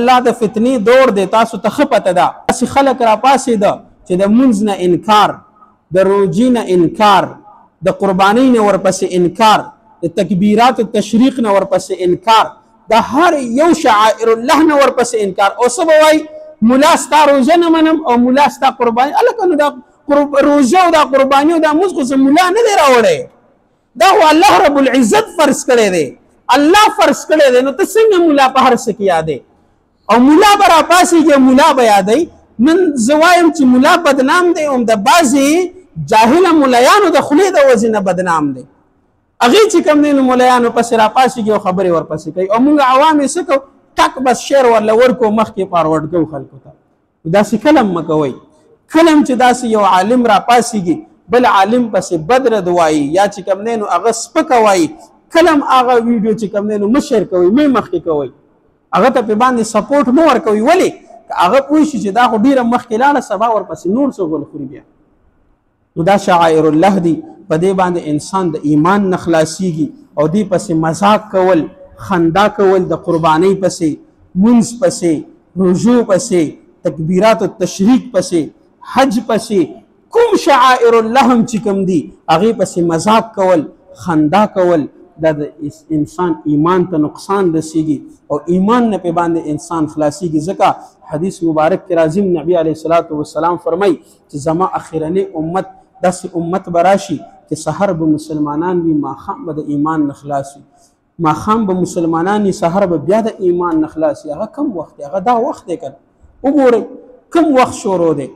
الله د فتنې دور دی، تاسو ته ښه پته ده. داسې خلک راپاڅېده چې د مونځ نه انکار، د روژې نه انکار، د قربانۍ نه ورپسې انکار، د تکبیرات تشریق نه ورپسې انکار، د هر یو شعائر الله نه ورپسې انکار. او څه به وایي ملا ستا روژه نه منم او ملا ستا قرباني. هلکه نو دا روژه او دا قرباني او دا مونځ خو ملا نه دی راوړی، دا خو الله رب العزت فرض کړی دی، الله فرض کړی دی. نو ته څنګه ملا په هر څه کې یادې؟ او ملا به راپاڅېږي، ملا به یادوي. نن زه وایم چې ملا بدنام دی، هم د بعضې جاهله ملایانو د خولې د وجې نه بدنام دی. هغې چې کوم دی نو ملایانو پسې راپاڅېږي او خبرې ورپسې کوي، او موږ عوام یې څه کوو؟ ټک بس شعر ورله ورکو، مخکې فارورډ کوو خلکو ته. داسې کله هم مه کوئ. کله هم چې داسې یو عالم راپاڅېږي بل عالم پسې بد رد وایي یا چې کوم دی نو هغه سپکه وایي، کله هم هغه ویډیو چې کوم دی نو مه شیر کوئ، مه یې مخکې کوئ، هغه ته پې باندې سپورټ مه ورکوئ. ولې؟ که هغه پوه شي چې دا خو ډېره مخکې لاړه، سبا ورپسې نور څه غول خوري بیا. نو دا شعائر الله دي، په دې باندې انسان د ایمان نه خلاصېږي. او دې پسې مذاق کول، خندا کول، د قربانۍ پسې، مونځ پسې، روژو پسې، تکبیرات التشریق پسې، حج پسې، کوم شعائر الله هم چې کوم دي هغې پسې مذاق کول، خندا کول، دا د انسان ایمان ته نقصان رسېږي او ایمان نه پې باندې انسان خلاصېږي. ځکه حدیث مبارک کې راځي، نبي علیه الصلاة والسلام فرمایي چې زما اخرنی امت داسې امت به راشي چې سحر به مسلمانان وي، ماښام به د ایمان نه خلاص وي، ماښام به مسلمانان وي، سحر به بیا د ایمان نه خلاص وي. هغه کم وخت دی؟ هغه دا وخت دی که وګورئ کم وخت شروع دی.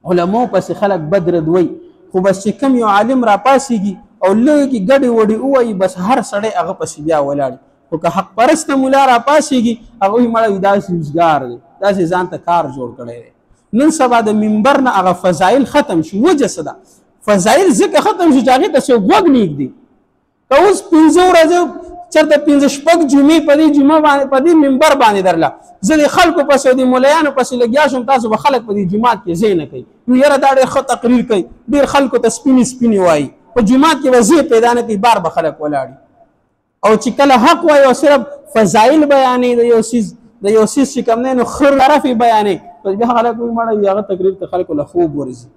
علماو پسې خلک بد رد وایي، خو بس چې کم یو عالم راپاڅېږي او لږې ګډې وډې ووایي، بس هر سړی هغه پسې بیا ولاړي. خو که حق پرسته ملا راپاڅېږي هغه وایي مړه وي داسې روزګار دی، داسې ځان ته کار جوړ کړی دی. نن سبا د منبر نه هغه فضایل ختم شي. وجه څه ده؟ فضایل ځکه ختم شي چې هغې ته څوک غوږ نه ږدي. که اوس 5 ورځې چېرته 5-6 جمعې په دې جمعه باندې په دې منبر باندې درله زه د خلکو پسې او د ملایانو پسې لګیا شم، تاسو به خلک په دې جومات کې ځای نه کوي. نو یاره دا ډېر ښه تقریر کوي، ډېر خلکو ته سپینې سپینې وایي، په جومات کې به ځای پیدا نه کوي، بار به خلک ولاړي. او چې کله حق وایي او صرف فضایل بیانوي د یو څیز چې کوم دی نو ښه طرف یې بیانوي، بس بیا خلک وایي مړه وي هغه تقریر ته خلکو له خوب ورځي.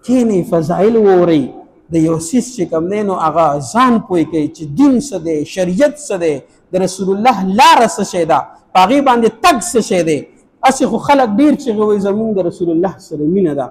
کښېنئ فضایل وورئ، د یو څیز چې کوم دی نو هغه ځان پوه کوي چې دین څه دی، شریعت څه دی، د رسول الله لاره څه شی ده، په هغې باندې تګ څه شی دی. هسې خو خلک ډېر چغې وایي زمونږ د رسول الله سره مینه ده،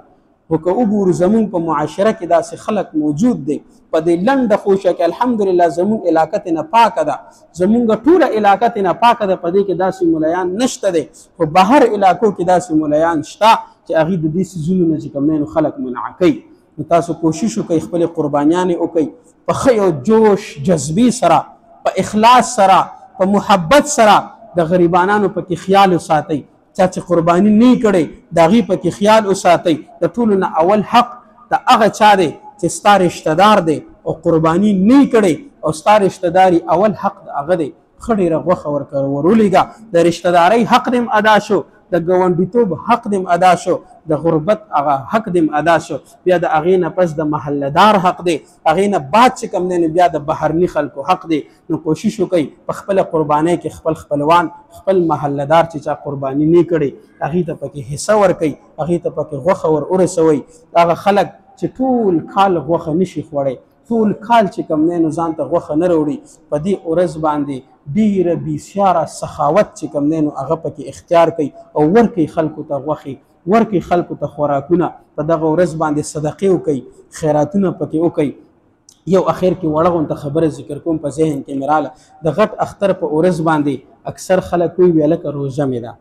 خو که وګورو زمونږ په معاشره کې داسې خلک موجود دی. په دې لنډه خوشه کې الحمدلله زمونږ علاقه تېنه پاکه ده، زمونږ ټوله علاقه تېنه پاکه ده، په دې کې داسې ملیان نشته دی. خو بهر علاقو کې داسې ملیان شته چې هغې د دې څیزونو نه چې کوم دی نو خلک منع کوي. نو تاسو کوشش وکئ خپلې قربانیانې وکئ په ښه یو جوش جذبې سره، په اخلاص سره، په محبت سره. د غریبانانو پکې خیال وساتئ، چا چې قرباني نه یې کړی د هغې پکې خیال وساتئ. د ټولو نه اول حق د هغه چا دی چې ستا رشته دار دی او قرباني نه یې کړی او ستا رشته داري اول حق د هغه دی. ښه ډېره غوښه ورولېږه. د رشته دارۍ حق دې ادا شو، د ګاونډیتوب حق دې ادا شو، د غربت هغه حق دې ادا شو، بیا د هغې نه پس د محلهدار حق دی، هغې نه بعد چې کوم دی نو بیا د بهرني خلکو حق دی. نو کوشش وکئ په خپله قربانۍ کې خپل خپلوان، خپل محلهدار چې چا قرباني نه کړې هغې ته پکې حصه ورکئ، هغې ته پکې غوښه ورسوئ. هغه خلک چې ټول کال غوښه نشي خوړی، ټول کال چې کوم دی نو ځان ته غوښه نه راوړي، په دې ورځ باندې ډېره بېسیاره سخاوت چې کوم دی نو هغه پکې اختیار کوي او ورکوي خلکو ته غوښې، ورکوي خلکو ته خوراکونه، په دغه ورځ باندې صدقې وکوي، خیراتونه پکې وکوي. یو اخر کې وړه غونته خبره ذکر کوم په ذهن کې مې راله. د غټ اختر په ورځ باندې اکثر خلک وایي هلکه روژه مې ده.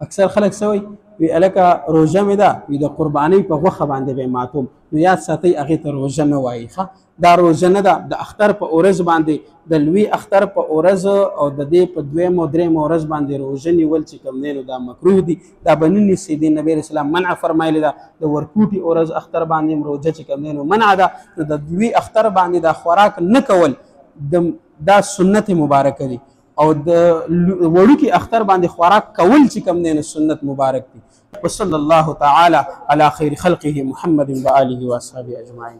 اکثر خلک څه وایي؟ وی هلکه روژه مې ده، وي د قربانۍ په غوښه باندې به یې ماتوم. نو یاد ساتئ هغې ته روژه نه وایي. ښه دا روژه نه ده. د اختر په ورځ باندې، د لوی اختر په ورځ او د دې په 2 او 3 ورځ باندې روژه نیول چې کوم دی نو دا مکروه دي، دا به نه نیسئ. د نبي علیه السلام منع فرمایلې ده. د ورکوټي ورځ اختر باندې هم روژه چې کوم دی نو منع ده. نو د لوی اختر باندې دا خوراک نه کول دا سنت مبارکه دي، او د وړوکي اختر باندې خوراک کول چې کوم دی نو سنت مبارک دي. وصلی الله تعالی علی خیر خلقه محمد و آله و اصحابه اجمعین.